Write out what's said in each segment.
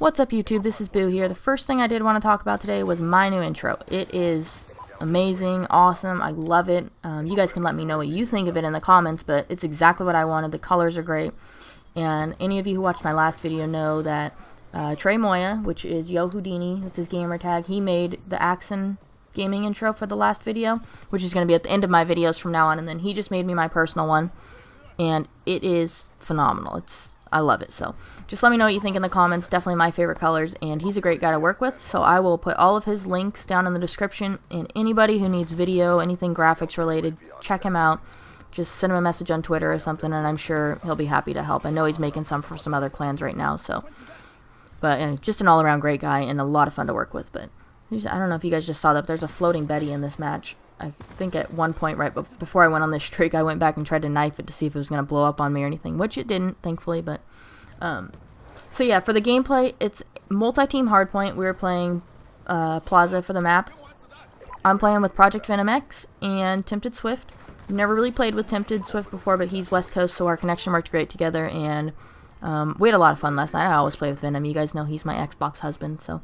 What's up, YouTube? This is Boo here. The first thing I did want to talk about today was my new intro. It is amazing, awesome, I love it. You guys can let me know what you think of it in the comments, but it's exactly what I wanted. The colors are great, and any of you who watched my last video know that Trey Moya, which is Yo Houdini, that's his gamer tag, he made the Axon gaming intro for the last video, which is going to be at the end of my videos from now on, and then he just made me my personal one, and it is phenomenal. I love it. So just let me know what you think in the comments. Definitely my favorite colors, and he's a great guy to work with, so I will put all of his links down in the description, and anybody who needs video, anything graphics related, check him out. Just send him a message on Twitter or something, and I'm sure he'll be happy to help. I know he's making some for some other clans right now, so but just an all-around great guy and a lot of fun to work with. But I don't know if you guys just saw that, but there's a floating Betty in this match. I think at one point right before I went on this streak, I went back and tried to knife it to see if it was going to blow up on me or anything, which it didn't, thankfully. But so yeah, for the gameplay, it's multi-team hardpoint. We were playing Plaza for the map. I'm playing with Project Venom X and Tempted Swift. I've never really played with Tempted Swift before, but he's West Coast, so our connection worked great together, and we had a lot of fun last night. I always play with Venom. You guys know he's my Xbox husband, so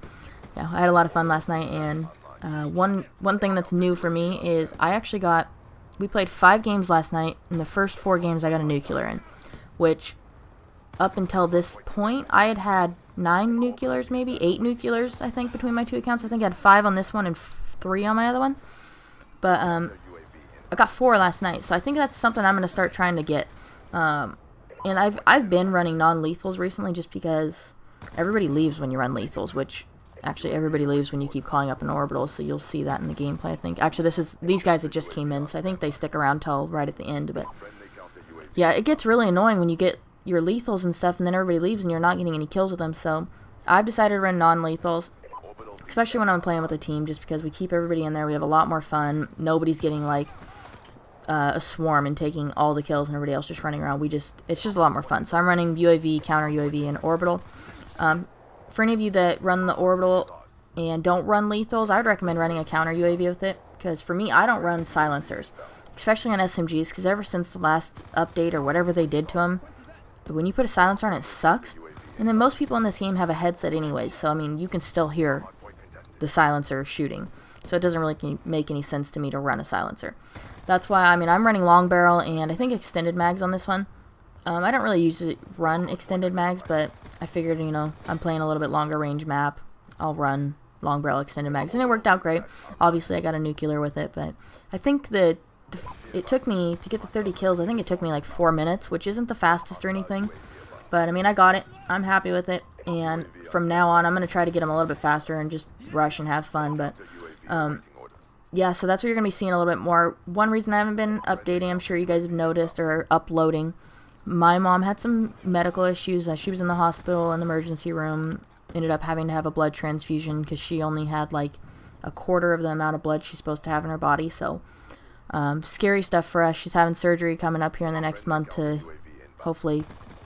yeah, I had a lot of fun last night. And one thing that's new for me is we played 5 games last night, and the first 4 games I got a nuclear in, which up until this point I had 9 nuclears, maybe 8 nuclears, I think, between my 2 accounts. I think I had 5 on this one and 3 on my other one, but I got 4 last night, so I think that's something I'm going to start trying to get. And I've been running non-lethals recently just because everybody leaves when you run lethals, which actually everybody leaves when you keep calling up an orbital, so you'll see that in the gameplay, I think. Actually, these guys that just came in, so I think they stick around till right at the end. But yeah, it gets really annoying when you get your lethals and stuff and then everybody leaves and you're not getting any kills with them. So I've decided to run non-lethals, especially when I'm playing with a team, just because we keep everybody in there. We have a lot more fun. Nobody's getting like a swarm and taking all the kills and everybody else just running around. It's just a lot more fun. So I'm running UAV, counter UAV, and orbital. For any of you that run the orbital and don't run lethals, I would recommend running a counter UAV with it, because for me, I don't run silencers, especially on SMGs, because ever since the last update or whatever they did to them, when you put a silencer on, it sucks. And then most people in this game have a headset anyways, so I mean, you can still hear the silencer shooting, so it doesn't really make any sense to me to run a silencer. That's why, I mean, I'm running long barrel and I think extended mags on this one. I don't really usually run extended mags, but I figured, you know, I'm playing a little bit longer range map, I'll run long barrel extended mags, and it worked out great. Obviously I got a nuclear with it, but I think that it took me, to get the 30 kills, I think it took me like 4 minutes, which isn't the fastest or anything, but I mean, I got it, I'm happy with it, and from now on I'm going to try to get them a little bit faster and just rush and have fun. But yeah, so that's what you're going to be seeing a little bit more. One reason I haven't been updating, I'm sure you guys have noticed, or uploading, my mom had some medical issues. She was in the hospital in the emergency room, ended up having to have a blood transfusion because she only had like a quarter of the amount of blood she's supposed to have in her body. So scary stuff for us. She's having surgery coming up here in the next month to hopefully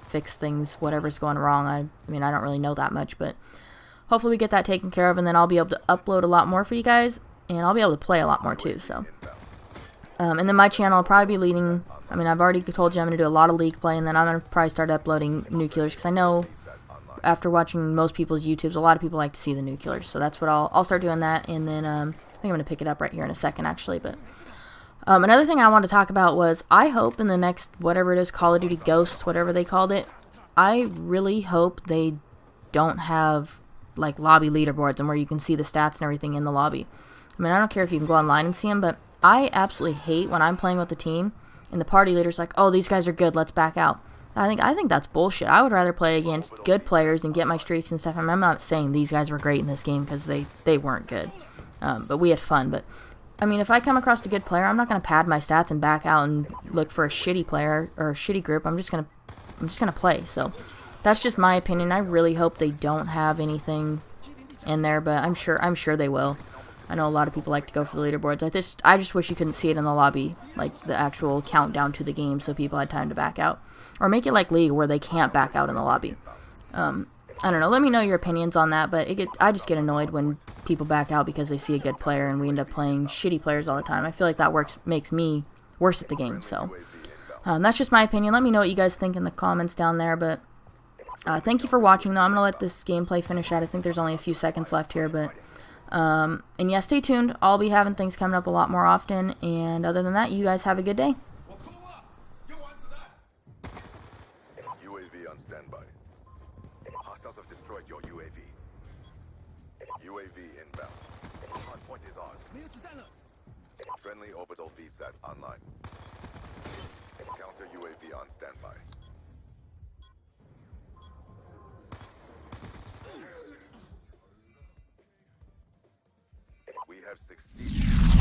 fix things, whatever's going wrong. I mean, I don't really know that much, but hopefully we get that taken care of, and then I'll be able to upload a lot more for you guys, and I'll be able to play a lot more too. So and then my channel will probably be leading, I mean, I've already told you I'm going to do a lot of League play, and then I'm going to probably start uploading nuclears, because I know after watching most people's YouTubes, a lot of people like to see the nuclears, so that's what I'll start doing that. And then I think I'm going to pick it up right here in a second, actually. But another thing I wanted to talk about was, I hope in the next, whatever it is, Call of Duty Ghosts, whatever they called it, I really hope they don't have like lobby leaderboards and where you can see the stats and everything in the lobby. I mean, I don't care if you can go online and see them, but I absolutely hate when I'm playing with a team and the party leader's like, oh, these guys are good, let's back out. I think that's bullshit. I would rather play against good players and get my streaks and stuff. I mean, I'm not saying these guys were great in this game, because they weren't good. But we had fun. But I mean, if I come across a good player, I'm not going to pad my stats and back out and look for a shitty player or a shitty group. I'm just gonna play. So that's just my opinion. I really hope they don't have anything in there, but I'm sure they will. I know a lot of people like to go for the leaderboards. I just wish you couldn't see it in the lobby, like the actual countdown to the game, so people had time to back out. Or make it like League, where they can't back out in the lobby. I don't know. Let me know your opinions on that, but I just get annoyed when people back out because they see a good player and we end up playing shitty players all the time. I feel like that makes me worse at the game. So that's just my opinion. Let me know what you guys think in the comments down there. But Thank you for watching, though. I'm going to let this gameplay finish out. I think there's only a few seconds left here, but... and yeah, stay tuned. I'll be having things coming up a lot more often, and other than that, you guys have a good day. UAV on standby. Hostiles have destroyed your UAV. UAV inbound. Hardpoint is ours. Friendly orbital VSAT online. Counter UAV on standby. We have succeeded.